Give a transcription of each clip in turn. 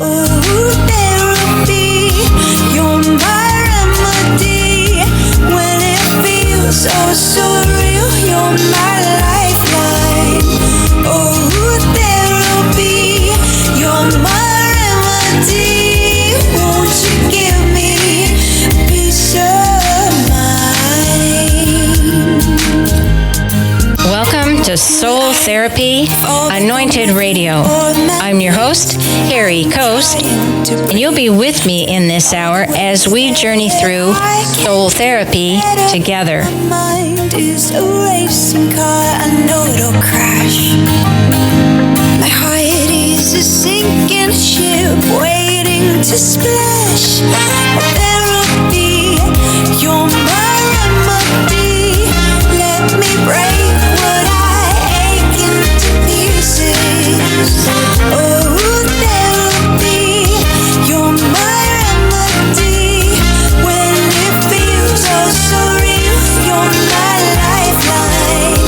Oh, therapy, you're my remedy. When it feels so surreal, you're my lifeline. Oh, therapy, you're my remedy. Won't you give me peace of mind? Welcome to Soul Therapy Anointed Radio. I'm your host, Harry Coast, and you'll be with me in this hour as we journey through soul therapy together. My mind is a racing car, I know it'll crash. My heart is a sinking ship waiting to splash. Therapy, you're my remedy. Let me break what I ache into pieces. Oh, therapy, you're my remedy. When it feels all surreal, you're my lifeline.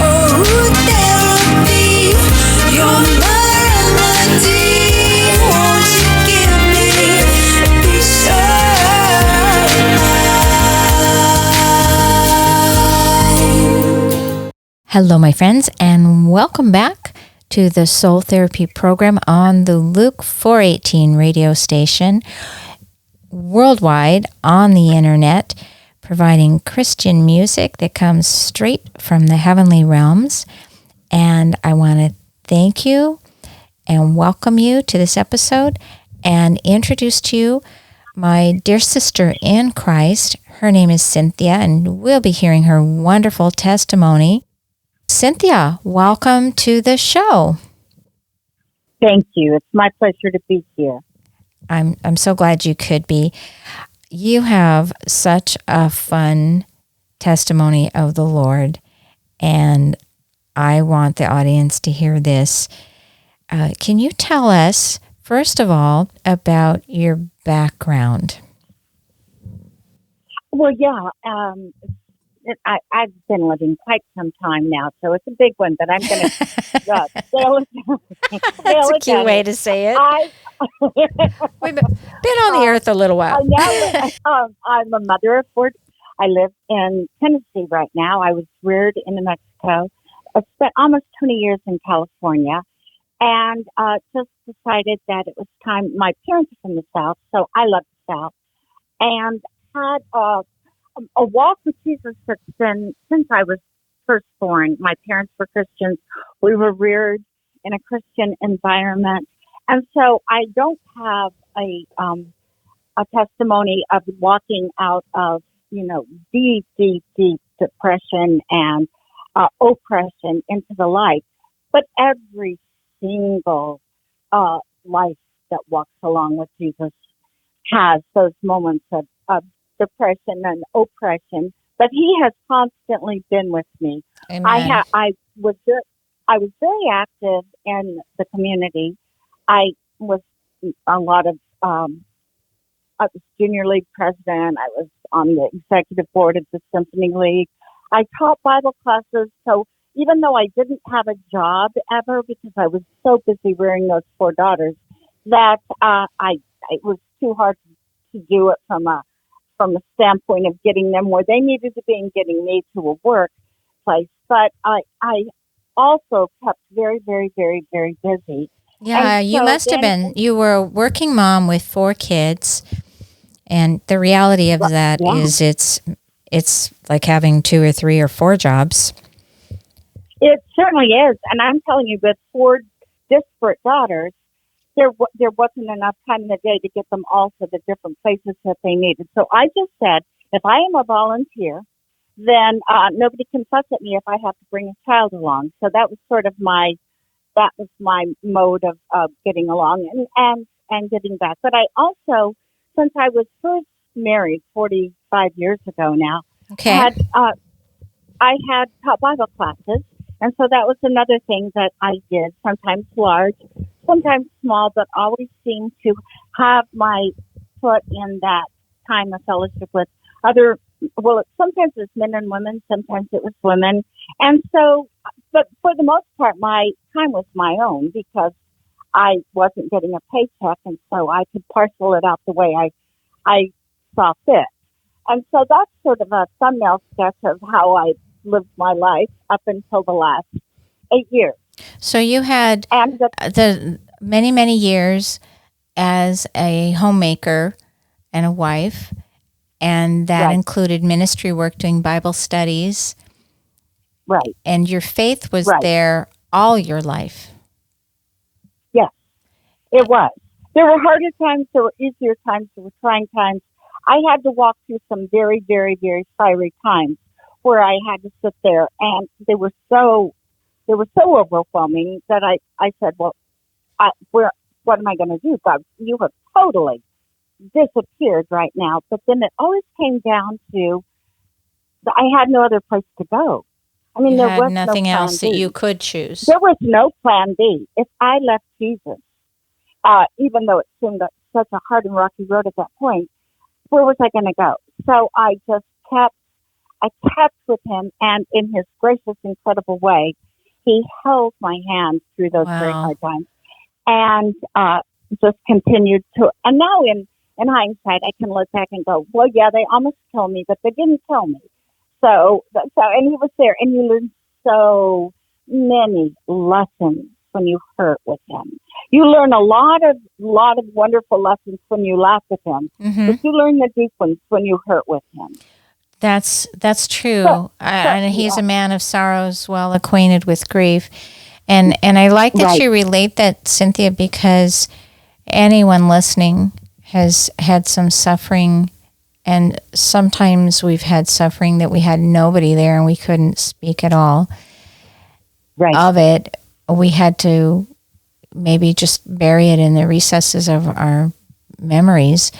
Oh, therapy, you're my remedy. Won't you give me peace of mind? Hello, my friends, and welcome back to the Soul Therapy program on the Luke 418 radio station, worldwide on the internet, providing Christian music that comes straight from the heavenly realms. And I want to thank you and welcome you to this episode and introduce to you my dear sister in Christ. Her name is Cynthia, and we'll be hearing her wonderful testimony. Cynthia, welcome to the show. Thank you. It's my pleasure to be here. I'm so glad you could be. You have such a fun testimony of the Lord, and I want the audience to hear this. Can you tell us, first of all, about your background? Well, yeah, I've been living quite some time now, so it's a big one, but I'm going to scale it down. That's a cute way to say it. We've been on the earth a little while. I'm a mother of four. I live in Tennessee right now. I was reared in New Mexico. I spent almost 20 years in California, and just decided that it was time. My parents are from the South, so I love the South, and had a walk with Jesus that's been since I was first born. My parents were Christians. We were reared in a Christian environment. And so I don't have a testimony of walking out of, deep, deep, deep depression and oppression into the light. But every single life that walks along with Jesus has those moments of depression and oppression, but he has constantly been with me. Amen. I was very active in the community. I was a lot of I was junior league president. I was on the executive board of the Symphony League. I taught Bible classes. So even though I didn't have a job ever because I was so busy rearing those four daughters, that it was too hard to do it from a standpoint of getting them where they needed to be and getting me to a workplace. But I also kept very, very, very, very busy. Yeah, you must have been. You were a working mom with four kids, and the reality of that is it's like having 2 or 3 or 4 jobs. It certainly is, and I'm telling you, with 4 disparate daughters, there wasn't enough time in the day to get them all to the different places that they needed. So I just said, if I am a volunteer, then nobody can fuss at me if I have to bring a child along. So that was sort of my mode of getting along and giving back. But I also, since I was first married 45 years ago now, I had taught Bible classes. And so that was another thing that I did, sometimes large, sometimes small, but always seemed to have my foot in that time of fellowship with other, sometimes it was men and women, sometimes it was women. And so, but for the most part, my time was my own because I wasn't getting a paycheck, and so I could parcel it out the way I saw fit. And so that's sort of a thumbnail sketch of how I lived my life up until the last 8 years. So you had And the many, many years as a homemaker and a wife, and that right, included ministry work, doing Bible studies, right, and your faith was right. there all your life. Yes, it was. There were harder times, there were easier times, there were trying times. I had to walk through some very, very, very fiery times where I had to sit there, and they were so overwhelming that I said, well, what am I going to do? God, you have totally disappeared right now. But then it always came down to I had no other place to go. I mean, You there had was nothing no plan else that B. you could choose. There was no plan B. If I left Jesus, even though it seemed like such a hard and rocky road at that point, where was I going to go? So I just kept with him, and in his gracious, incredible way, he held my hand through those very Wow. hard times, and just continued to. And now, in hindsight, I can look back and go, well, yeah, they almost killed me, but they didn't kill me. And he was there, and you learn so many lessons when you hurt with him. You learn a lot of wonderful lessons when you laugh with him, but you learn the deep ones when you hurt with him. That's true. And he's a man of sorrows, well acquainted with grief. And I like that Right. you relate that, Cynthia, because anyone listening has had some suffering, and sometimes we've had suffering that we had nobody there and we couldn't speak at all Right. of it. We had to maybe just bury it in the recesses of our memories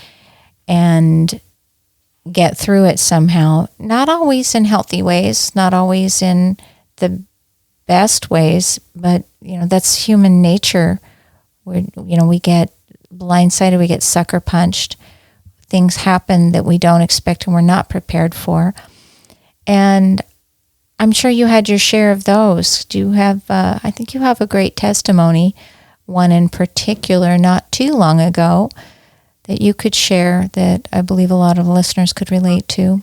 and get through it somehow. Not always in healthy ways, not always in the best ways, but that's human nature. We get blindsided, we get sucker punched. Things happen that we don't expect and we're not prepared for. And I'm sure you had your share of those. Do you have, I think you have a great testimony, one in particular not too long ago, that you could share that I believe a lot of listeners could relate to.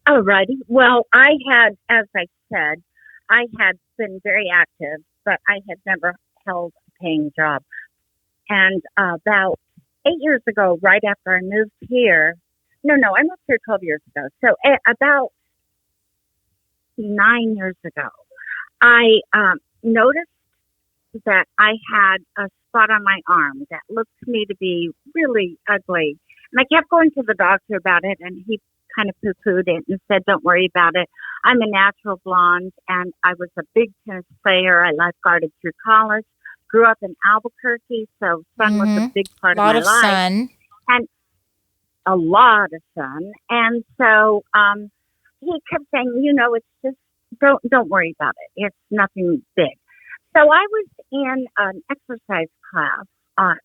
All righty. Well, I had, as I said, I had been very active, but I had never held a paying job. And about 8 years ago, right after I moved here, I moved here 12 years ago. So about 9 years ago, I noticed that I had a spot on my arm that looked to me to be really ugly. And I kept going to the doctor about it, and he kind of poo-pooed it and said, don't worry about it. I'm a natural blonde, and I was a big tennis player. I lifeguarded through college, grew up in Albuquerque, so sun was a big part of my life. A lot of sun. And a lot of sun. And so he kept saying, it's just, don't worry about it. It's nothing big. So I was in an exercise class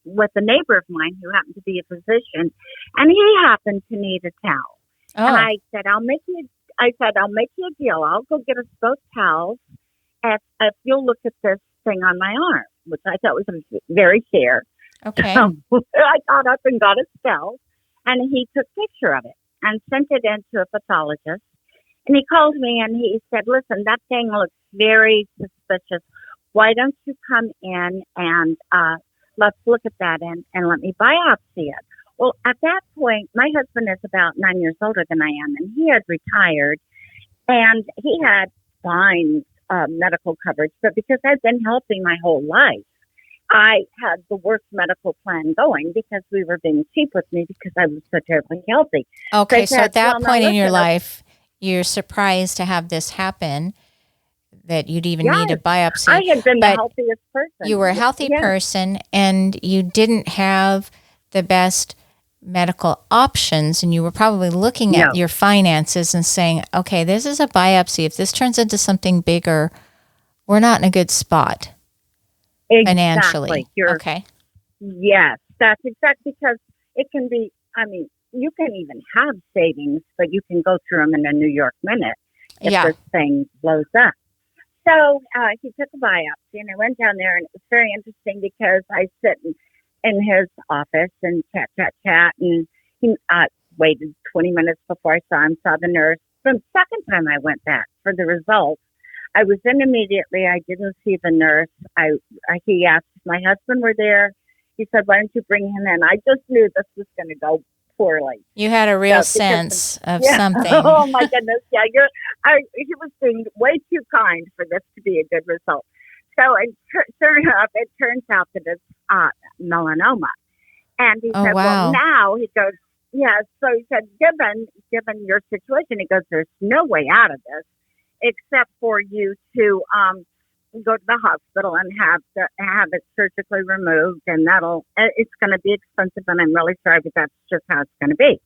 with a neighbor of mine who happened to be a physician, and he happened to need a towel. Oh. And I said, I'll make you a deal. I'll go get us both towels if you'll look at this thing on my arm, which I thought was very fair. Okay. So I got up and got a cell, and he took a picture of it and sent it in to a pathologist. And he called me and he said, listen, that thing looks very suspicious. Why don't you come in and let's look at that and let me biopsy it. Well, at that point, my husband is about 9 years older than I am, and he had retired, and he had fine medical coverage. But because I'd been helping my whole life, I had the worst medical plan going because we were being cheap with me because I was so terribly healthy. Okay, so at that point in your life, you're surprised to have this happen, that you'd even need a biopsy. I had been the healthiest person. You were a healthy person, and you didn't have the best medical options, and you were probably looking at your finances and saying, okay, this is a biopsy. If this turns into something bigger, we're not in a good spot financially. Okay. Yes, that's exactly, because it can be, you can even have savings, but you can go through them in a New York minute if this thing blows up. he took a biopsy, and I went down there, and it was very interesting because I sit in his office and chat, and he waited 20 minutes before I saw him, saw the nurse. The second time I went back for the results, I was in immediately. I didn't see the nurse. He asked if my husband were there. He said, "Why don't you bring him in?" I just knew this was going to go poorly. You had a real sense of something. Oh my goodness! Yeah, he was being way too kind for this to be a good result. So it turns out that it's melanoma. And he said, wow. "Well, now," he goes, "yeah." So he said, "Given your situation," he goes, "there's no way out of this except for you to go to the hospital and have it surgically removed, and it's going to be expensive, and I'm really sorry, but that's just how it's going to be."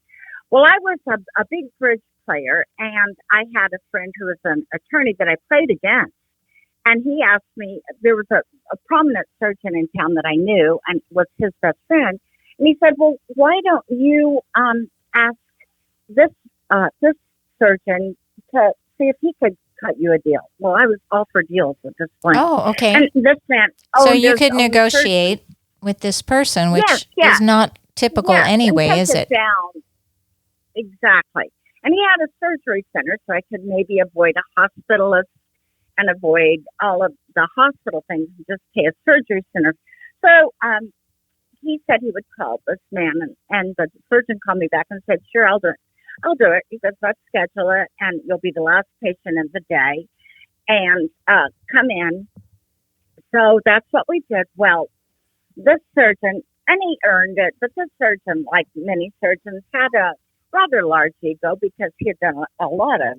Well, I was a big bridge player, and I had a friend who was an attorney that I played against, and he asked me. There was a prominent surgeon in town that I knew, and was his best friend, and he said, "Well, why don't you ask this surgeon to see if he could cut you a deal?" Well, I was all for deals at this point. Oh, okay. And this man, so you could negotiate with this person, which is not typical anyway, is it? Down. Exactly. And he had a surgery center, so I could maybe avoid a hospitalist and avoid all of the hospital things and just pay a surgery center. So he said he would call this man, and the surgeon called me back and said, "Sure, I'll do it. I'll do it." He says, "Let's schedule it, and you'll be the last patient of the day, and come in." So that's what we did. Well, this surgeon, and he earned it, but this surgeon, like many surgeons, had a rather large ego because he had done a lot of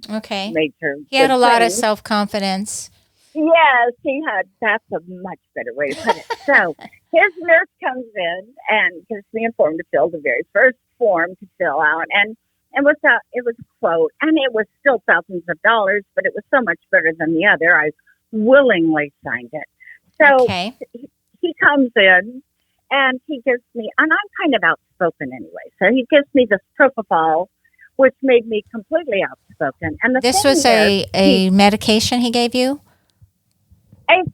major. He had a lot of self-confidence. Yes, he had. That's a much better way to put it. So his nurse comes in and gives me a form to fill, the very first form to fill out, and it was a quote, and it was still thousands of dollars, but it was so much better than the other. I willingly signed it. So he comes in, and he gives me, and I'm kind of outspoken anyway, so he gives me this propofol, which made me completely outspoken. And this was a medication he gave you? It's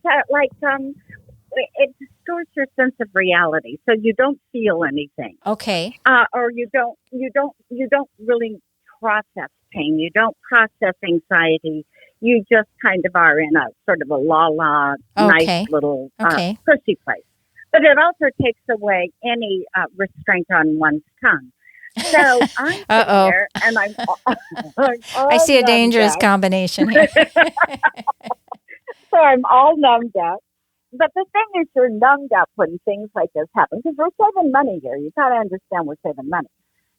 it distorts your sense of reality, so you don't feel anything. Okay. Or you don't really process pain. You don't process anxiety. You just kind of are in a sort of a nice little pussy place. But it also takes away any restraint on one's tongue. So I'm sitting there, and I'm I see a dangerous combination here. So I'm all numbed up. But the thing is, you're numbed up when things like this happen, because we're saving money here. You got to understand we're saving money.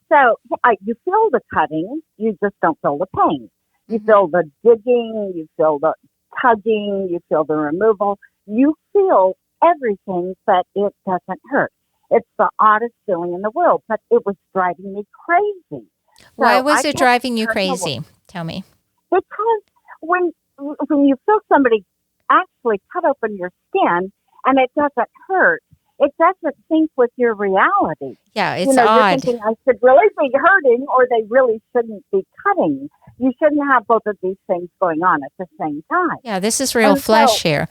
So you feel the cutting, you just don't feel the pain. You feel the digging, you feel the tugging, you feel the removal. You feel everything, but it doesn't hurt. It's the oddest feeling in the world, but it was driving me crazy. Why was it driving you crazy? Tell me. Because when you feel somebody actually cut open your skin and it doesn't hurt, it doesn't sync with your reality. Yeah, it's odd. You're thinking, I should really be hurting, or they really shouldn't be cutting. You shouldn't have both of these things going on at the same time. Yeah, this is real flesh here.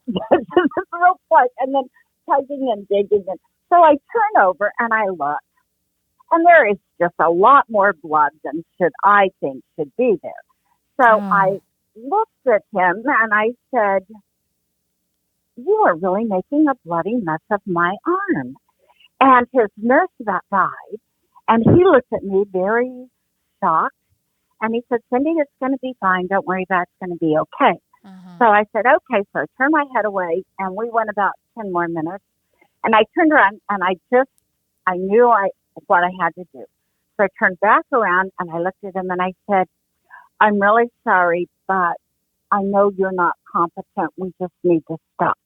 This is real flesh, and then tugging and digging. So I turn over and I look, and there is just a lot more blood than I think should be there. So I looked at him and I said, "You are really making a bloody mess of my arm." And his nurse about died, and he looked at me very shocked, and he said, "Cindy, it's going to be fine. Don't worry, that's going to be okay." So I said, "Okay." So I turned my head away, and we went about 10 more minutes, and I turned around, and I knew what I had to do. So I turned back around, and I looked at him, and I said, "I'm really sorry, but I know you're not competent. We just need to stop."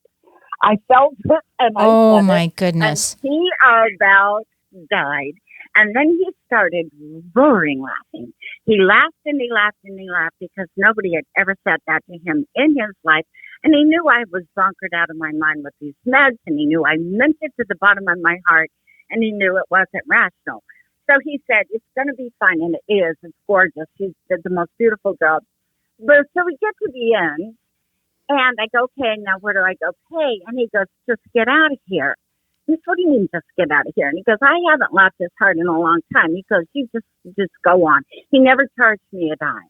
I felt it, and I oh said my goodness! And he about died, and then he started roaring laughing. He laughed and he laughed and he laughed because nobody had ever said that to him in his life, and he knew I was zonkered out of my mind with these meds, and he knew I meant it to the bottom of my heart, and he knew it wasn't rational. So he said, "It's going to be fine," and it is. It's gorgeous. She's the most beautiful girl. But so we get to the end, And I go, okay, now where do I go pay? And he goes, just get out of here. I said, what do you mean just get out of here? And he goes, I haven't laughed this hard in a long time. He goes, you just go on. He never charged me a dime.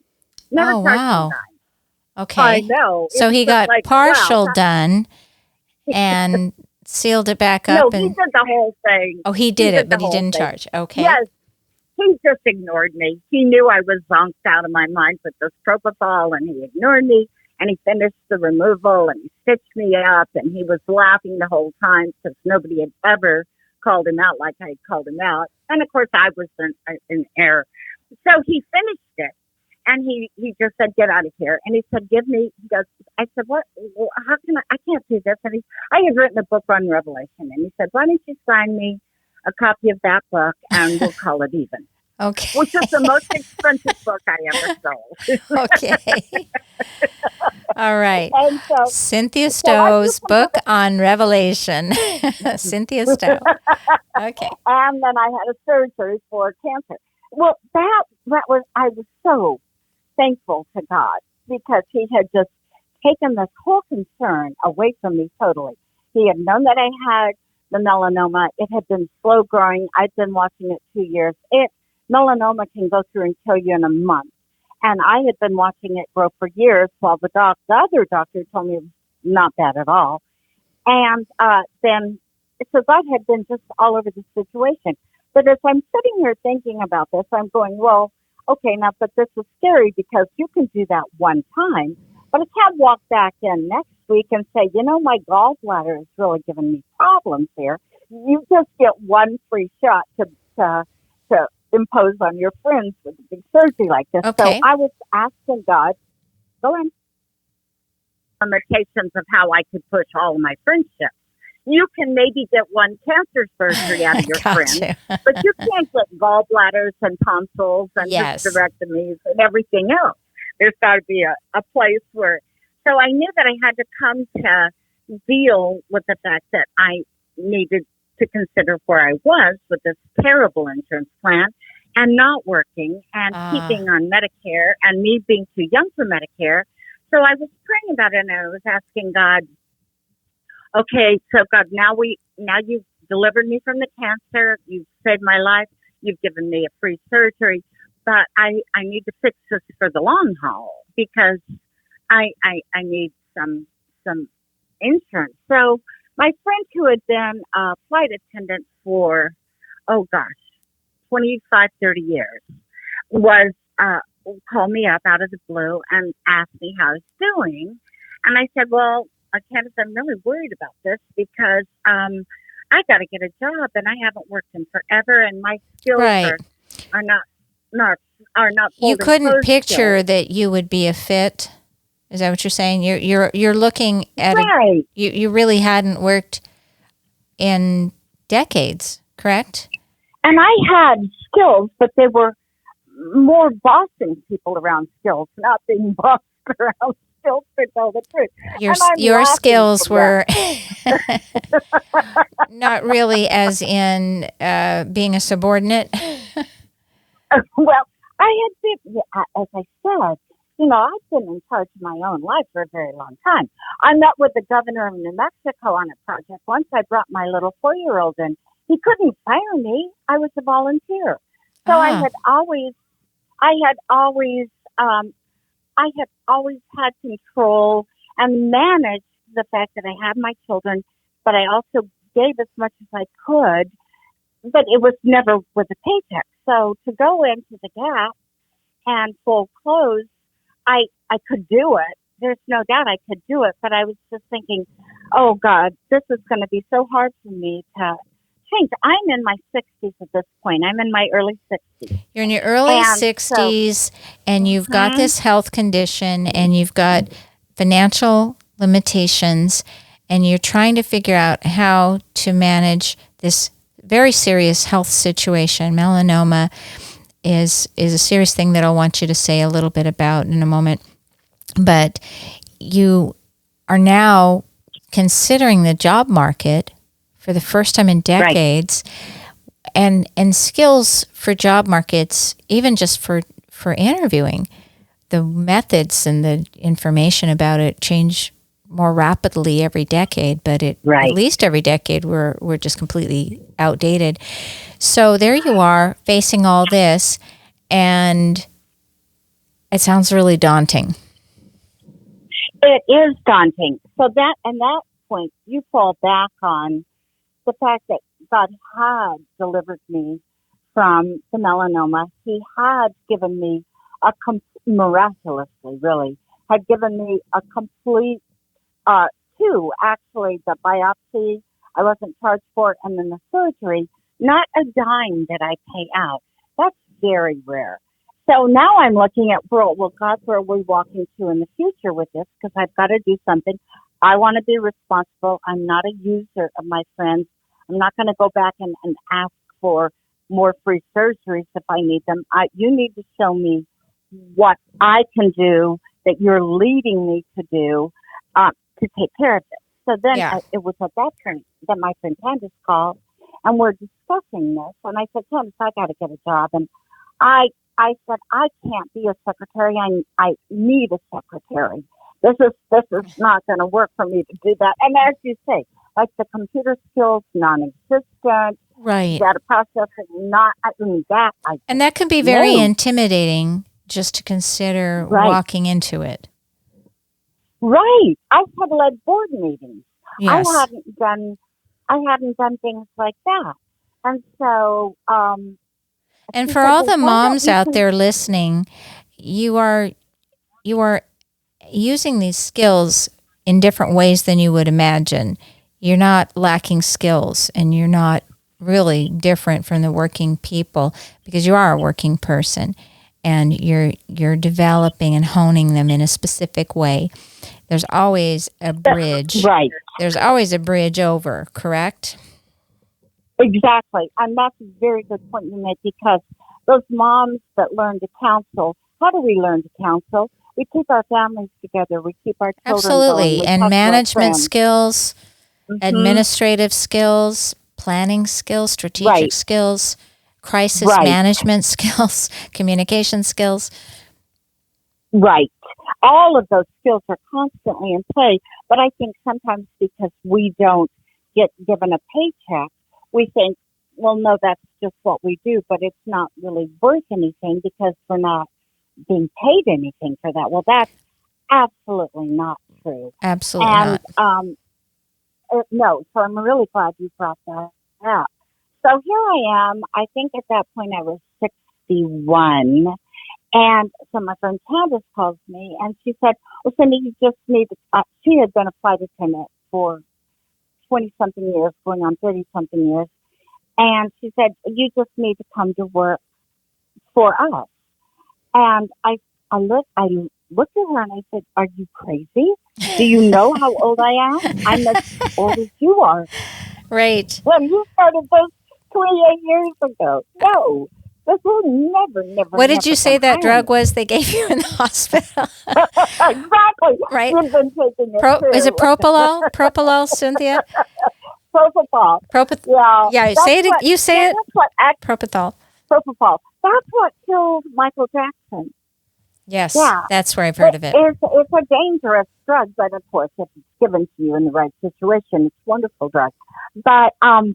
Never Oh, charged wow. me a dime. Okay. I know. So he got like, partial wow, done and sealed it back no, up. he And did the whole thing. oh, he did it, the but he whole didn't thing. charge. Okay. Yes, he just ignored me. He knew I was zonked out of my mind with this propofol, and he ignored me. And he finished the removal, and he stitched me up, and he was laughing the whole time because nobody had ever called him out like I had called him out. And of course, I was in error. So he finished it, and he just said, "Get out of here." And he said, "Give me." He goes, I said, "What? Well, how can I can't do this." And I had written a book on Revelation, and he said, "Why don't you sign me a copy of that book, and we'll call it even." Okay. Which is the most expensive book I ever sold. Okay. All right. And so, Cynthia Stowe's book on Revelation. Cynthia Stowe. Okay. And then I had a surgery for cancer. Well, that was, I was so thankful to God because he had just taken this whole concern away from me totally. He had known that I had the melanoma. It had been slow growing. I'd been watching it 2 years. Melanoma can go through and kill you in a month. And I had been watching it grow for years while the other doctor told me it was not bad at all. And then, so God had been just all over the situation. But as I'm sitting here thinking about this, I'm going, well, okay, now, but this is scary because you can do that one time, but I can't walk back in next week and say, my gallbladder is really giving me problems here. You just get one free shot to impose on your friends with a big surgery like this. Okay. So I was asking God, go in, limitations of how I could push all of my friendships. You can maybe get one cancer surgery out of your friends, but you can't get gallbladders and tonsils and hysterectomies and everything else. There's got to be a place where. So I knew that I had to come to deal with the fact that I needed to consider where I was with this terrible insurance plan and not working and keeping on Medicare and me being too young for Medicare. So I was praying about it and I was asking God, okay, so God, now you've delivered me from the cancer. You've saved my life. You've given me a free surgery, but I need to fix this for the long haul because I need some insurance. So my friend who had been a flight attendant for, 25, 30 years was called me up out of the blue and asked me how I was doing. And I said, well, Candace, I'm really worried about this because I got to get a job and I haven't worked in forever and my skills are not. You couldn't picture that you would be a fit. Is that what you're saying? You're looking at you really hadn't worked in decades, correct? And I had skills, but they were more bossing people around skills, not being bossed around skills, to tell the truth. Your skills were not really as in being a subordinate. Well, I had been, as I said, I've been in charge of my own life for a very long time. I met with the governor of New Mexico on a project. Once I brought my little 4-year-old in. He couldn't fire me. I was a volunteer. So I had always had control and managed the fact that I had my children, but I also gave as much as I could, but it was never with a paycheck. So to go into the Gap and full clothes, I could do it. There's no doubt I could do it, but I was just thinking, oh God, this is going to be so hard for me to change. I'm in my 60s at this point. I'm in my early 60s. You're in your early 60s, and you've got this health condition, and you've got financial limitations, and you're trying to figure out how to manage this very serious health situation. Melanoma is a serious thing that I'll want you to say a little bit about in a moment. But you are now considering the job market for the first time in decades, and skills for job markets, even just for interviewing. The methods and the information about it change more rapidly every decade, but at least every decade we're just completely outdated. So there you are facing all this, and it sounds really daunting. It is daunting. So that point, you fall back on the fact that God had delivered me from the melanoma. He had given me miraculously, really, had given me a complete, two, actually, the biopsy I wasn't charged for, and then the surgery, not a dime that I pay out. That's very rare. So now I'm looking at, well, God, where are we walking to in the future with this? Because I've got to do something. I want to be responsible. I'm not a user of my friends. I'm not going to go back and ask for more free surgeries if I need them. You need to show me what I can do that you're leading me to do to take care of it. So then it was at that point that my friend Candace called, and we're discussing this. And I said, Candace, I got to get a job. And I said, I can't be a secretary. I need a secretary. This is not going to work for me to do that. And as you say, like the computer skills, non-existent. Right. Data processing, and that can be very intimidating just to consider walking into it. Right. I had led board meetings. Yes. I hadn't done things like that. And so, and for all the moms out there listening, you are using these skills in different ways than you would imagine. You're not lacking skills, and you're not really different from the working people, because you are a working person, and you're developing and honing them in a specific way. There's always a bridge. Right. There's always a bridge over, correct? Exactly. And that's a very good point you made, because those moms that learn to counsel, how do we learn to counsel? We keep our families together. We keep our children Absolutely. going. And management skills, administrative skills, planning skills, strategic skills, crisis management skills, communication skills. Right. All of those skills are constantly in play. But I think sometimes because we don't get given a paycheck, we think, well, no, that's just what we do, but it's not really worth anything because we're not being paid anything for that. Well, that's absolutely not true. Absolutely not. No, so I'm really glad you brought that up. So here I am. I think at that point I was 61. And so my friend Candace calls me and she said, well, Cindy, you just need she had been a flight attendant for 20-something years, going on 30-something years. And she said, you just need to come to work for us. And I looked at her and I said, are you crazy? Do you know how old I am? I'm as old as you are. Right. When you started this 28 years ago. No. This will never. What did you say that drug was they gave you in the hospital? Exactly. Right. You've been taking it is it propofol? Propofol, Cynthia? Propofol. Yeah. Say it. You say it. Propofol. Propofol. That's what killed Michael Jackson. Yes. Yeah. That's where I've heard of it. It's a dangerous drug, but of course, if it's given to you in the right situation, it's a wonderful drug. But so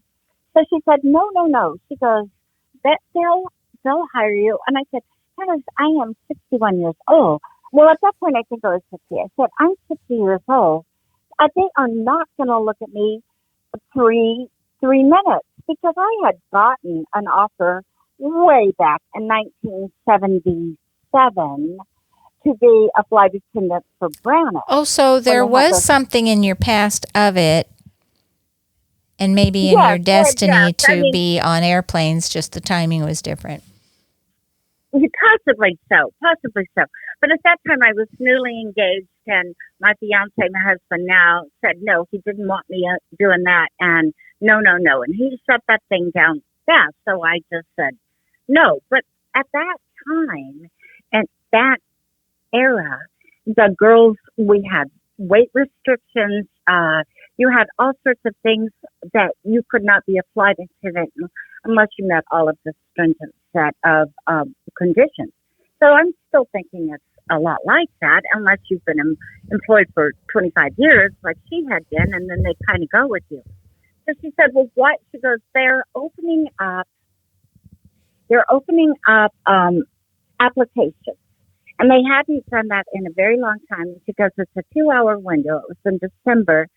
she said, no. She goes, that they'll hire you. And I said, Candace, I am 61 years old. Well, at that point, I think I was 50. I said, I'm 60 years old. They are not going to look at me 3 minutes, because I had gotten an offer way back in 1977 to be a flight attendant for Browning. Oh, so there was something in your past of it, and maybe in your destiny to be on airplanes, just the timing was different. Possibly so. But at that time, I was newly engaged, and my fiance, my husband now, said no, he didn't want me doing that, and no. And he shut that thing down fast, so I just said no. But at that time, and that era, the girls, we had weight restrictions. You had all sorts of things that you could not be a flight attendant unless you met all of the stringent set of conditions. So I'm still thinking it's a lot like that unless you've been employed for 25 years like she had been, and then they kind of go with you. So she said, well, what? She goes, they're opening up applications. And they hadn't done that in a very long time. She goes, it's a 2-hour window. It was in December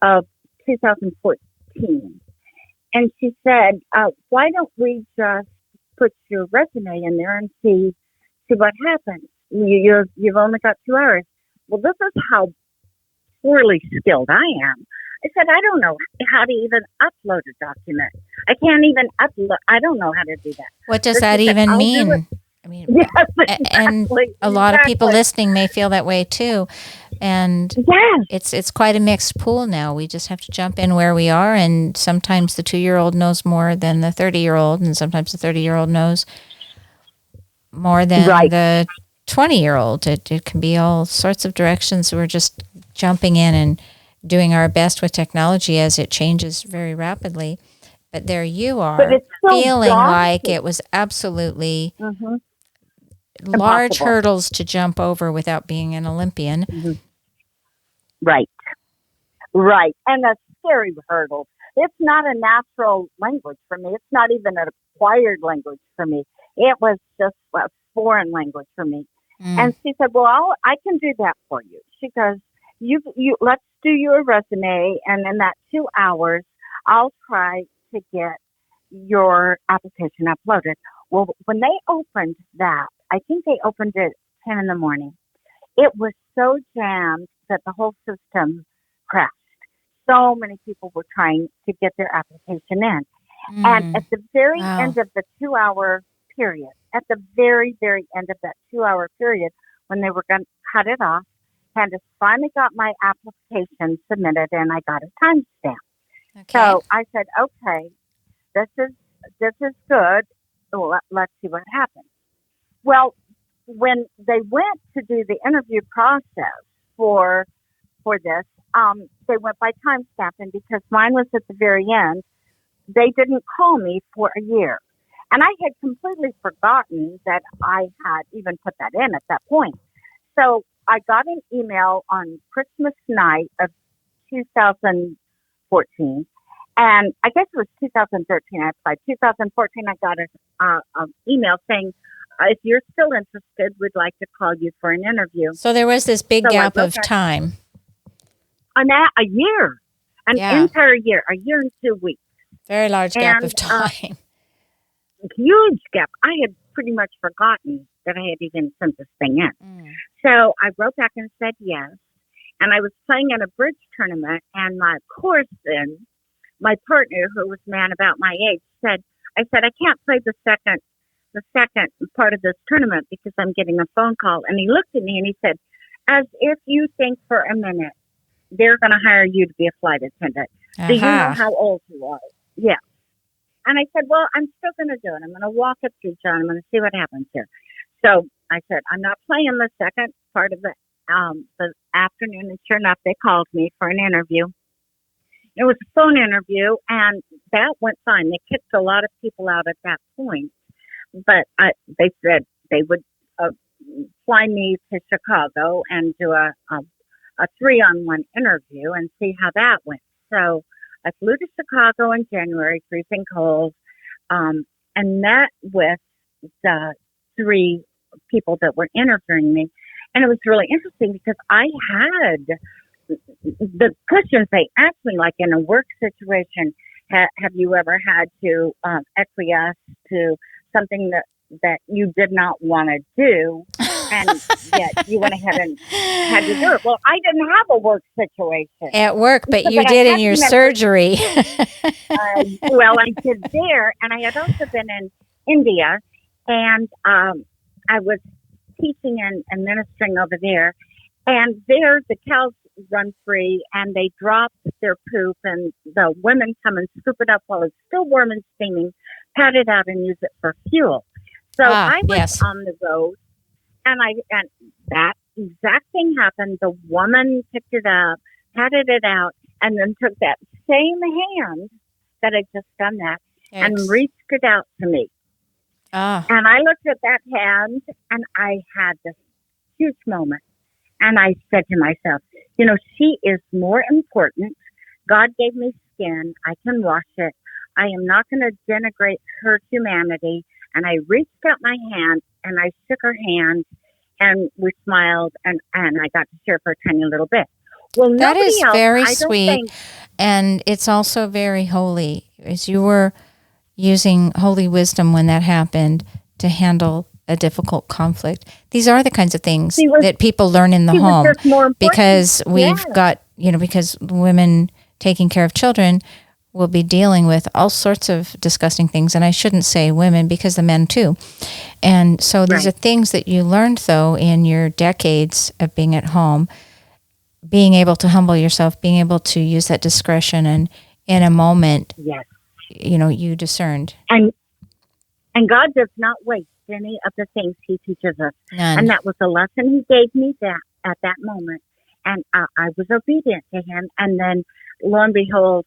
of 2014. And she said, why don't we just put your resume in there and see what happens? You've only got 2 hours. Well, this is how poorly skilled I am. I said, I don't know how to even upload a document. I can't even upload. I don't know how to do that. What does that even mean? I mean, yes, exactly, and a lot of people listening may feel that way too. And yes. it's quite a mixed pool now. We just have to jump in where we are. And sometimes the 2-year-old knows more than the 30-year-old. And sometimes the 30-year-old knows more than the 20-year-old. It can be all sorts of directions. We're just jumping in and doing our best with technology as it changes very rapidly. But there you are, feeling like it was absolutely large impossible. hurdles to jump over without being an Olympian. Mm-hmm. Right. And a scary hurdle. It's not a natural language for me. It's not even an acquired language for me. It was just a foreign language for me. And she said, well, I can do that for you. She goes, you let's do your resume, and in that 2 hours, I'll try to get your application uploaded. Well, when they opened that, I think they opened it at 10 in the morning. It was so jammed that the whole system crashed. So many people were trying to get their application in. And at the very end of the 2-hour period, at the very, very end of that 2-hour period, when they were going to cut it off, Candace finally got my application submitted, and I got a timestamp. Okay. So I said, okay, this is good. Well, let's see what happens. Well, when they went to do the interview process for this, they went by timestamp, and because mine was at the very end, they didn't call me for a year. And I had completely forgotten that I had even put that in at that point. So I got an email on Christmas night of 2014, and I guess it was 2013 I applied. 2014 I got an email saying, if you're still interested, we'd like to call you for an interview. So there was this big gap of time. A year. An entire year. A year and 2 weeks. Very large gap of time. Huge gap. I had pretty much forgotten that I had even sent this thing in. So I wrote back and said yes. And I was playing in a bridge tournament, and my partner, who was a man about my age, said, I can't play the second part of this tournament because I'm getting a phone call. And he looked at me and he said, as if you think for a minute they're going to hire you to be a flight attendant. Do you know how old you are? Yeah. And I said, well, I'm still going to do it. I'm going to walk it through, John. I'm going to see what happens here. So I said, I'm not playing the second part of the afternoon. And sure enough, they called me for an interview. It was a phone interview, and that went fine. They kicked a lot of people out at that point. But they said they would fly me to Chicago and do a 3-on-1 interview and see how that went. So I flew to Chicago in January, freezing cold, and met with the 3 people that were interviewing me. And it was really interesting because I had the questions they asked me, like in a work situation, have you ever had to acquiesce to something that you did not want to do, and yet you went ahead and had to do it? Well, I didn't have a work situation at work, but you did in your surgery. Well, I did there, and I had also been in India, and I was teaching and ministering over there. And there, the cows run free, and they drop their poop, and the women come and scoop it up while it's still warm and steaming, pat it out, and use it for fuel. So I was on the road, and that exact thing happened. The woman picked it up, patted it out, and then took that same hand that had just done that and reached it out to me. And I looked at that hand, and I had this huge moment. And I said to myself, she is more important. God gave me skin. I can wash it. I am not going to denigrate her humanity. And I reached out my hand and I shook her hand and we smiled and I got to share for a tiny little bit. Well, That nobody is else, very I don't sweet, think. and it's also very holy, as you were using holy wisdom when that happened to handle a difficult conflict. These are the kinds of things that people learn in the She was home, just more important. because we've Yes. got, because women taking care of children will be dealing with all sorts of disgusting things. And I shouldn't say women, because the men too. And so these Right. are things that you learned, though, in your decades of being at home, being able to humble yourself, being able to use that discretion, and in a moment, Yes. you discerned. And God does not waste any of the things he teaches us. None. And that was a lesson he gave me that at that moment. And I was obedient to him. And then lo and behold,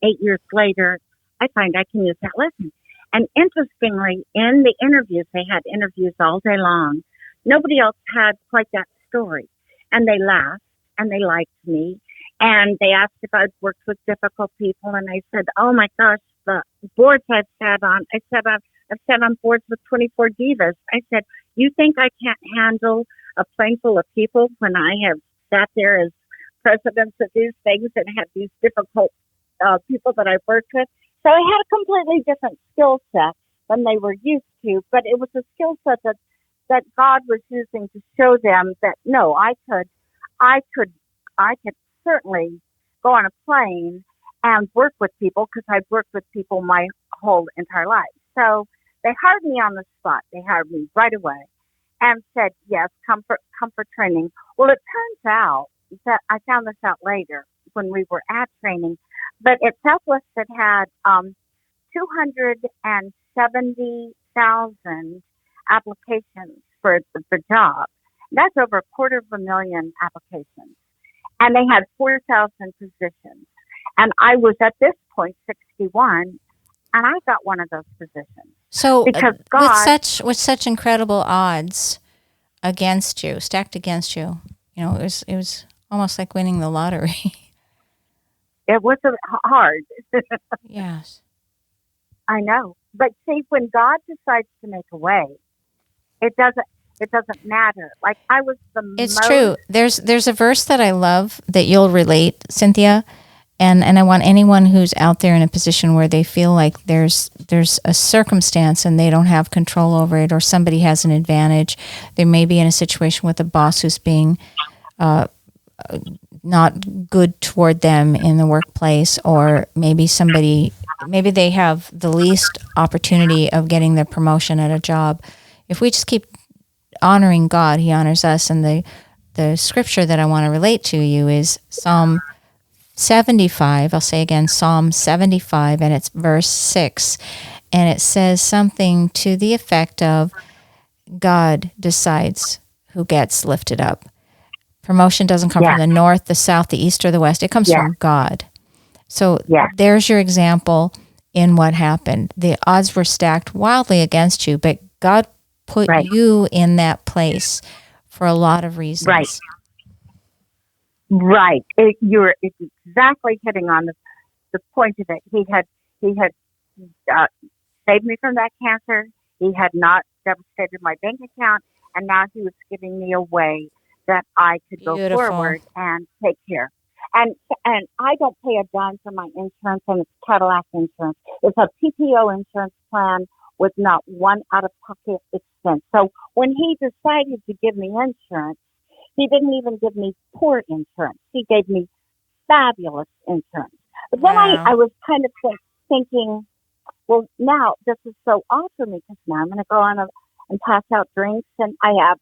8 years later, I find I can use that lesson. And interestingly, in the interviews, they had interviews all day long. Nobody else had quite that story. And they laughed and they liked me. And they asked if I'd worked with difficult people. And I said, oh my gosh, the boards I've sat on. I said, I've sat on boards with 24 divas. I said, you think I can't handle a plane full of people when I have sat there as presidents of these things and had these difficult people that I've worked with? So I had a completely different skill set than they were used to, but it was a skill set that God was using to show them that no, I could certainly go on a plane and work with people, because I've worked with people my whole entire life. So they hired me on the spot. They hired me right away and said, yes, come for training. Well, it turns out that I found this out later when we were at training, but at Southwest it had 270,000 applications for the job. That's over 250,000 applications. And they had 4,000 positions. And I was at this point 61, and I got one of those positions. So because God, with such incredible odds against you, stacked against you, it was almost like winning the lottery. it was hard. Yes. I know. But see, when God decides to make a way, it doesn't matter. Like I was It's true. There's a verse that I love that you'll relate, Cynthia, and I want anyone who's out there in a position where they feel like there's a circumstance and they don't have control over it, or somebody has an advantage. They may be in a situation with a boss who's being not good toward them in the workplace, or maybe they have the least opportunity of getting the promotion at a job. If we just keep honoring God, he honors us. And the scripture that I want to relate to you is Psalm 75. I'll say again, Psalm 75, and it's verse 6. And it says something to the effect of, God decides who gets lifted up. Promotion doesn't come from the north, the south, the east, or the west. It comes from God. So there's your example in what happened. The odds were stacked wildly against you, but God put you in that place for a lot of reasons. Right. You're exactly hitting on the point of it. He had saved me from that cancer. He had not devastated my bank account, and now he was giving me a way that I could go forward and take care. And I don't pay a dime for my insurance, and it's Cadillac insurance. It's a PPO insurance plan with not one out-of-pocket expense. So when he decided to give me insurance, he didn't even give me poor insurance. He gave me fabulous insurance. But then I was kind of thinking, well, now this is so odd for me, because now I'm going to go on and pass out drinks. And I have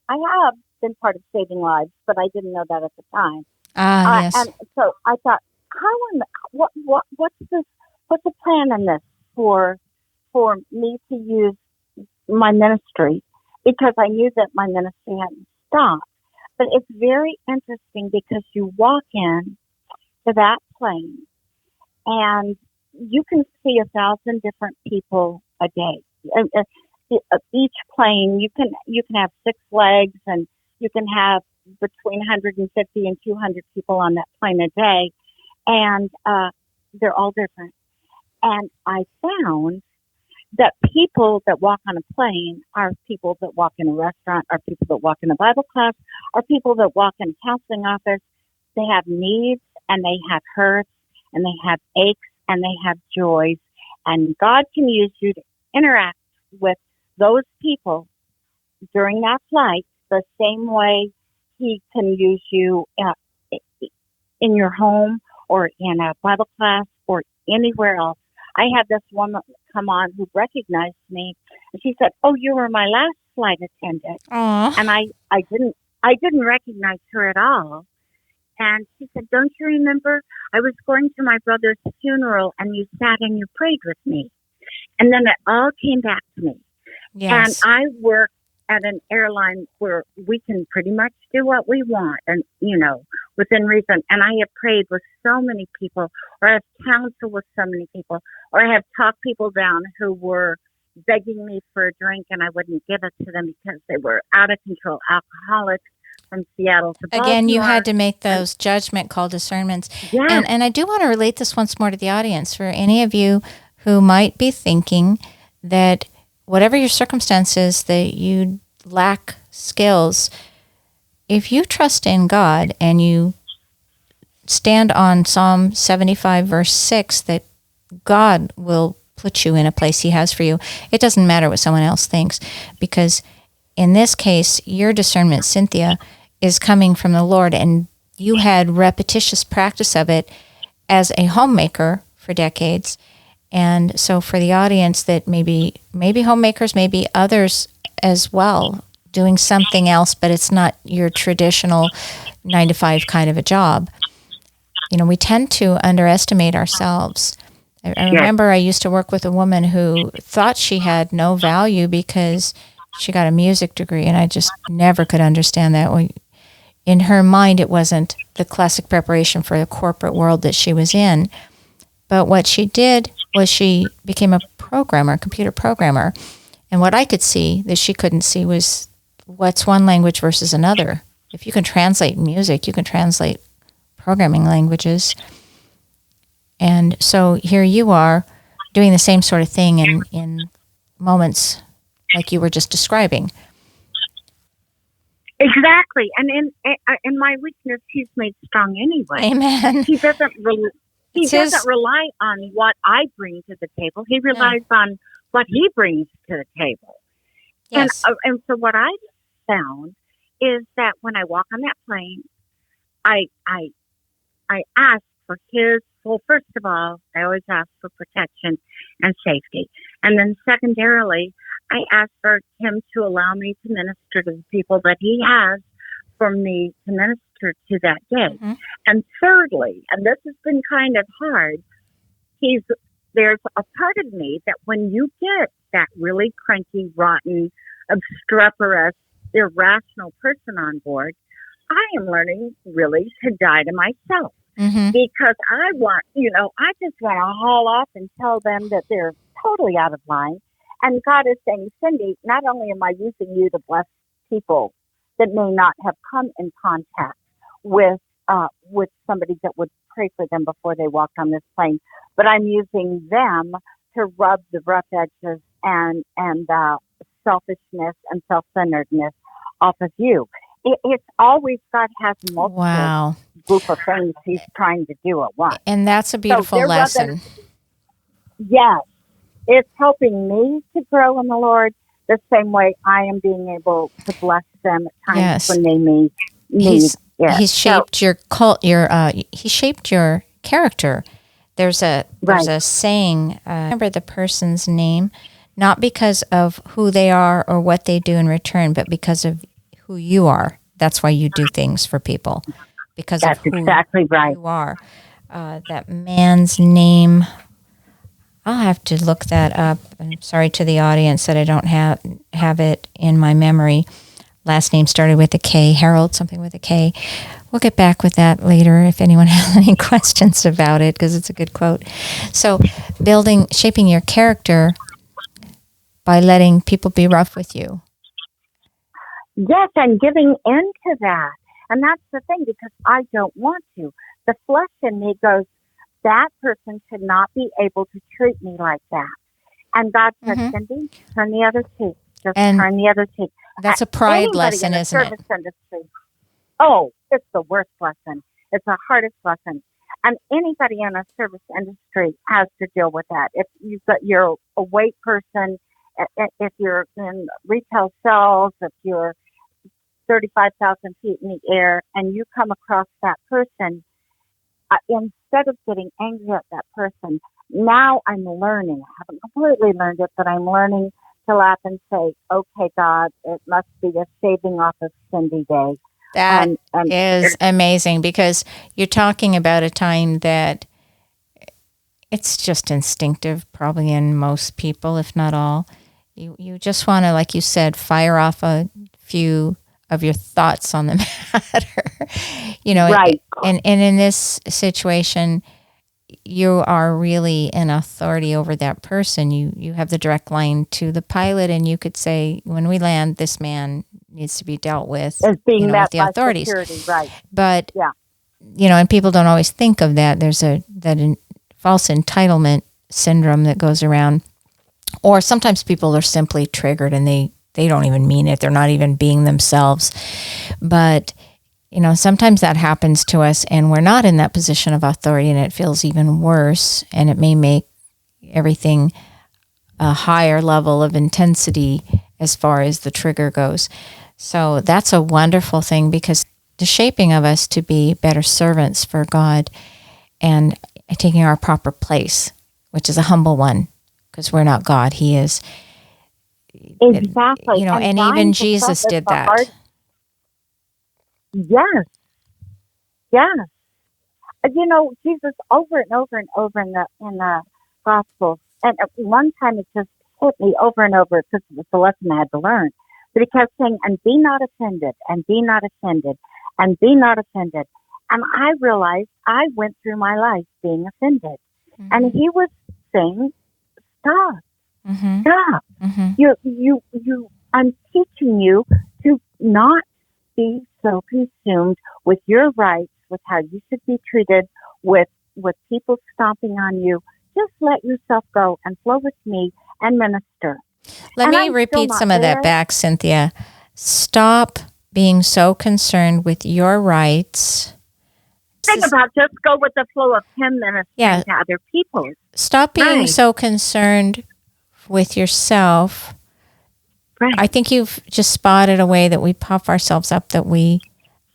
been part of saving lives, but I didn't know that at the time. Yes. And so I thought, what's the plan in this for me to use my ministry? Because I knew that my ministry hadn't stopped. But it's very interesting, because you walk in to that plane and you can see 1,000 different people a day. Each plane, you can have 6 legs, and you can have between 150 and 200 people on that plane a day, and they're all different. And I found that people that walk on a plane are people that walk in a restaurant, are people that walk in a Bible class, are people that walk in a counseling office. They have needs, and they have hurts, and they have aches, and they have joys. And God can use you to interact with those people during that flight the same way He can use you in your home or in a Bible class or anywhere else. I had this woman come on who recognized me, and she said, "Oh, you were my last flight attendant." Aww. And I didn't recognize her at all. And she said, "Don't you remember? I was going to my brother's funeral, and you sat and you prayed with me." And then it all came back to me. Yes. And I work at an airline where we can pretty much do what we want, and within reason. And I have prayed with so many people, or I have counseled with so many people, or I have talked people down who were begging me for a drink, and I wouldn't give it to them because they were out of control alcoholics from Seattle to Baltimore. Again, you had to make those judgment call discernments. Yeah. And I do want to relate this once more to the audience. For any of you who might be thinking that whatever your circumstances, that you lack skills, if you trust in God and you stand on Psalm 75, verse 6, that God will put you in a place He has for you, it doesn't matter what someone else thinks, because in this case, your discernment, Cynthia, is coming from the Lord, and you had repetitious practice of it as a homemaker for decades. And so for the audience that maybe homemakers, maybe others as well, doing something else, but it's not your traditional 9-to-5 kind of a job, we tend to underestimate ourselves. I remember I used to work with a woman who thought she had no value because she got a music degree, and I just never could understand that. In her mind, it wasn't the classic preparation for the corporate world that she was in. But what she did was she became a computer programmer. And what I could see that she couldn't see was what's one language versus another. If you can translate music, you can translate programming languages. And so here you are doing the same sort of thing in moments like you were just describing. Exactly. And in my weakness, He's made strong anyway. Amen. He doesn't rely on what I bring to the table. He relies on what He brings to the table. Yes. And so what I found is that when I walk on that plane, I ask for His. Well, first of all, I always ask for protection and safety. And then secondarily, I ask for Him to allow me to minister to the people that He has for me to minister to that day. Mm-hmm. And thirdly, and this has been kind of hard, there's a part of me that when you get that really cranky, rotten, obstreperous, irrational person on board, I am learning really to die to myself. Mm-hmm. Because I just want to haul off and tell them that they're totally out of line. And God is saying, Cindy, not only am I using you to bless people that may not have come in contact with somebody that would pray for them before they walked on this plane, but I'm using them to rub the rough edges and selfishness and self-centeredness off of you. It's always God has multiple group of things He's trying to do at once. And that's a beautiful lesson. Yes. It's helping me to grow in the Lord the same way I am being able to bless them at times when they need. He's shaped your he shaped your character. There's a saying, I remember the person's name, not because of who they are or what they do in return, but because of who you are. That's why you do things for people, because that's of who exactly right. you are. That man's name, I'll have to look that up. I'm sorry to the audience that I don't have it in my memory. Last name started with a K, Harold, something with a K. We'll get back with that later if anyone has any questions about it, because it's a good quote. So shaping your character by letting people be rough with you. Yes, and giving into that. And that's the thing, because I don't want to. The flesh in me goes, that person should not be able to treat me like that. And God said, Mm-hmm. Cindy, turn the other cheek. Just And turn the other cheek. that's a pride Anybody lesson, in the isn't it? service industry, oh, it's the worst lesson. It's the hardest lesson. And anybody in a service industry has to deal with that. If you're a wait person, if you're in retail sales, if you're 35,000 feet in the air and you come across that person, instead of getting angry at that person, now I'm learning. I haven't completely learned it, but I'm learning to laugh and say, okay, God, it must be a shaving off of Cindy day. That is amazing, because you're talking about a time that it's just instinctive, probably in most people, if not all. You just want to, like you said, fire off a few of your thoughts on the matter. Right. And in this situation, you are really in authority over that person. You have the direct line to the pilot, and you could say, when we land, this man needs to be dealt with, As being met with the by authorities. security, right. But, yeah. And people don't always think of that. There's that false entitlement syndrome that goes around. Or sometimes people are simply triggered and they don't even mean it. They're not even being themselves. But, sometimes that happens to us and we're not in that position of authority, and it feels even worse, and it may make everything a higher level of intensity as far as the trigger goes. So that's a wonderful thing, because the shaping of us to be better servants for God and taking our proper place, which is a humble one, because we're not God, He is. Exactly. And even Jesus did that. Yes. Yes. Jesus over and over and over in the Gospels, and at one time it just hit me over and over, because it was the lesson I had to learn. But he kept saying, and be not offended, and be not offended, and be not offended. And I realized I went through my life being offended. Mm-hmm. And he was saying, stop. Mm-hmm. Stop. Mm-hmm. I'm teaching you to not be so consumed with your rights, with how you should be treated, with people stomping on you. Just let yourself go and flow with me and minister. Let me repeat some of that back, Cynthia. Stop being so concerned with your rights. Think about just go with the flow of him ministering to other people. Stop being so concerned with yourself. Right. I think you've just spotted a way that we puff ourselves up, that we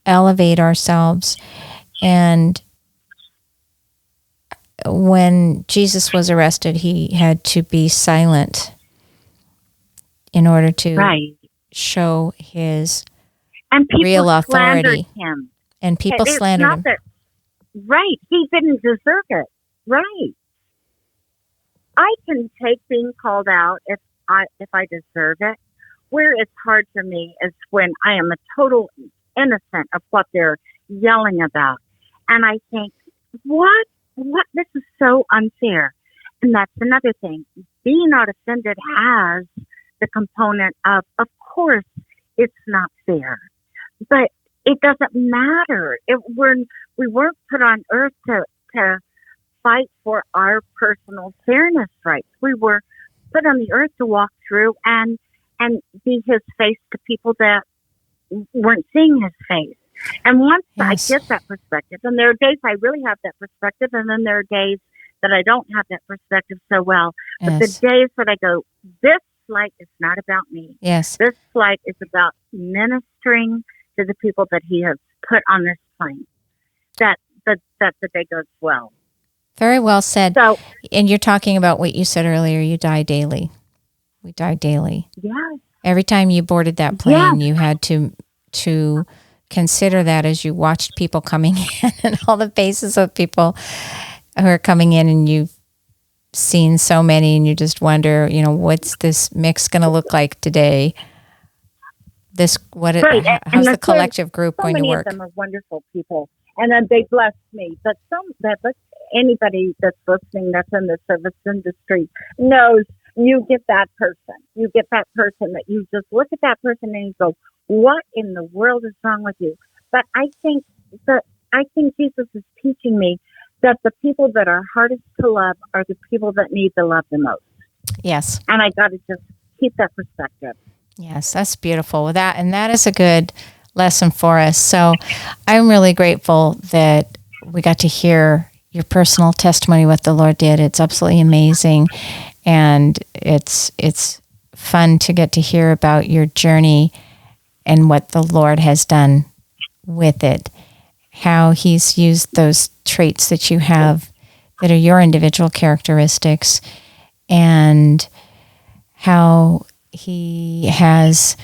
elevate ourselves. And when Jesus was arrested, he had to be silent in order to show his real authority. Him. And people slandered him. Right. He didn't deserve it. Right. I can take being called out if I deserve it. Where it's hard for me is when I am a total innocent of what they're yelling about. And I think, what? This is so unfair. And that's another thing. Be not offended has the component of course, it's not fair. But it doesn't matter. We weren't put on earth to fight for our personal fairness rights. We were put on the earth to walk through and be his face to people that weren't seeing his face. And once I get that perspective, and there are days I really have that perspective, and then there are days that I don't have that perspective so well. But the days that I go, this flight is not about me. Yes. This flight is about ministering to the people that he has put on this plane. That the day goes well. Very well said. So, and you're talking about what you said earlier, you die daily. We die daily. Yes. Every time you boarded that plane, you had to consider that as you watched people coming in and all the faces of people who are coming in, and you've seen so many, and you just wonder, what's this mix going to look like today? How's the collective group going to work? So many of them are wonderful people, and then they bless me. But anybody that's listening that's in the service industry knows you get that person. You get that person that you just look at that person and you go, what in the world is wrong with you? But I think Jesus is teaching me that the people that are hardest to love are the people that need the love the most. Yes. And I got to just keep that perspective. Yes, that's beautiful. That is a good lesson for us. So I'm really grateful that we got to hear your personal testimony, what the Lord did. It's absolutely amazing. And it's fun to get to hear about your journey and what the Lord has done with it, how he's used those traits that you have that are your individual characteristics, and how he has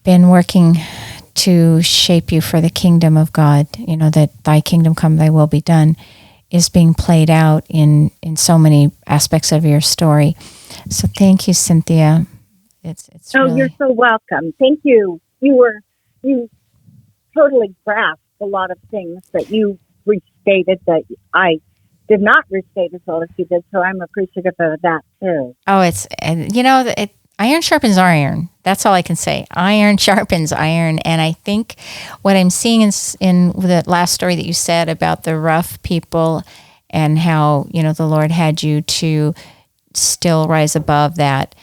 been working to shape you for the kingdom of God. You know, that thy kingdom come, thy will be done is being played out in so many aspects of your story. So thank you, Cynthia. It's really... You're so welcome. Thank you. You totally grasped a lot of things that you restated that I did not restate as well as you did. So I'm appreciative of that too. Oh, iron sharpens iron. That's all I can say. Iron sharpens iron. And I think what I'm seeing in the last story that you said about the rough people and how, the Lord had you to still rise above that.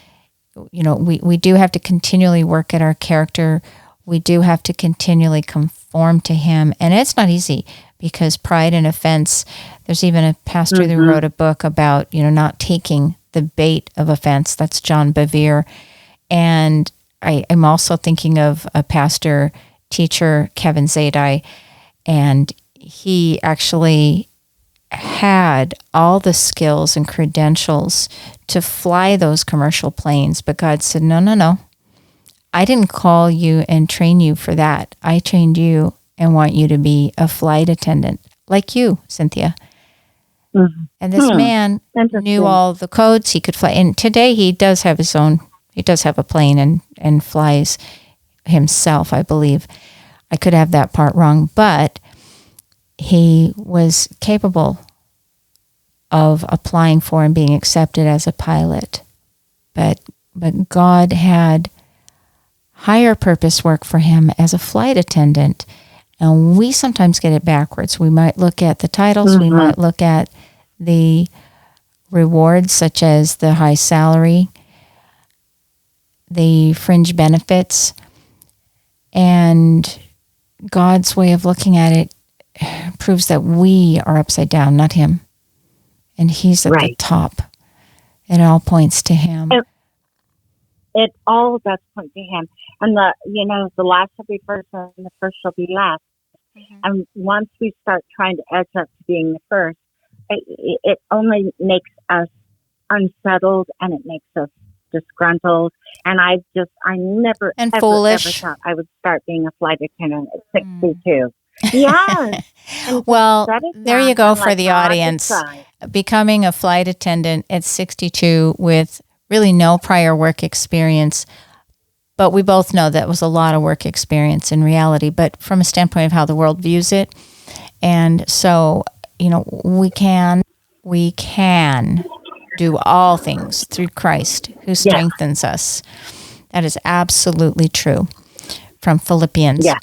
We do have to continually work at our character. We do have to continually conform to him. And it's not easy because pride and offense, there's even a pastor who wrote a book about, not taking the bait of offense. That's John Bevere. And I'm also thinking of a pastor, teacher, Kevin Zadai, and he actually had all the skills and credentials to fly those commercial planes, but God said, no, I didn't call you and train you for that. I trained you and want you to be a flight attendant like you, Cynthia. Mm-hmm. And this man knew all the codes. He could fly. And today he does have a plane and flies himself, I believe. I could have that part wrong, but he was capable of applying for and being accepted as a pilot. But God had higher purpose work for him as a flight attendant. And we sometimes get it backwards. We might look at the titles, we might look at the rewards, such as the high salary, the fringe benefits, and God's way of looking at it proves that we are upside down, not him. And he's at the top. It all points to him. It all does point to him. And the last shall be first and the first shall be last. Mm-hmm. And once we start trying to edge up to being the first, it only makes us unsettled and it makes us disgruntled. And I never, and ever, foolish. ever thought I would start being a flight attendant at 62. Yes. Well, there you go for the audience. Becoming a flight attendant at 62 with really no prior work experience. But we both know that was a lot of work experience in reality, but from a standpoint of how the world views it. And so, we can do all things through Christ who strengthens us. That is absolutely true from Philippians. Yeah.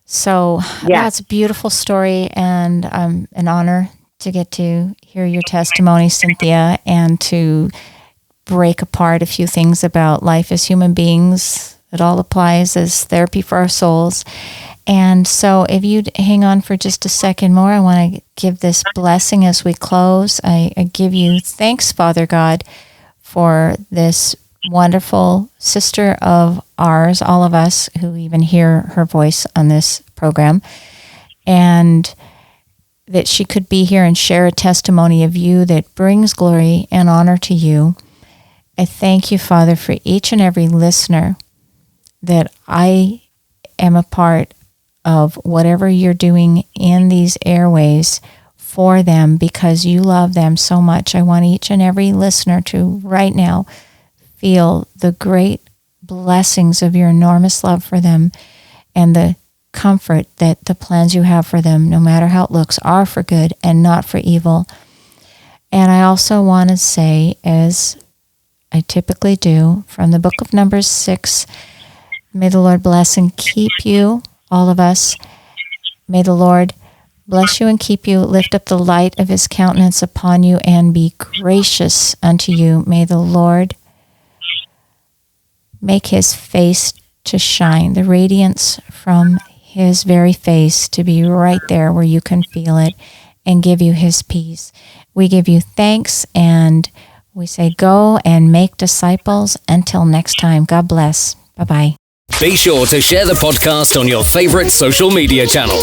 So that's a beautiful story, and an honor to get to hear your testimony, Cynthia, and to break apart a few things about life as human beings. It all applies as therapy for our souls. And so if you'd hang on for just a second more, I want to give this blessing as we close. I give you thanks, Father God, for this wonderful sister of ours, all of us who even hear her voice on this program, and that she could be here and share a testimony of you that brings glory and honor to you. I thank you, Father, for each and every listener, that I am a part of whatever you're doing in these airways for them because you love them so much. I want each and every listener to right now feel the great blessings of your enormous love for them and the comfort that the plans you have for them, no matter how it looks, are for good and not for evil. And I also want to say, as I typically do, from the book of Numbers 6, May the Lord bless and keep you, all of us. May the Lord bless you and keep you, lift up the light of his countenance upon you, and be gracious unto you. May the Lord make his face to shine, the radiance from his very face to be right there where you can feel it, and give you his peace. We give you thanks, and we say go and make disciples. Until next time, God bless. Bye-bye. Be sure to share the podcast on your favorite social media channel.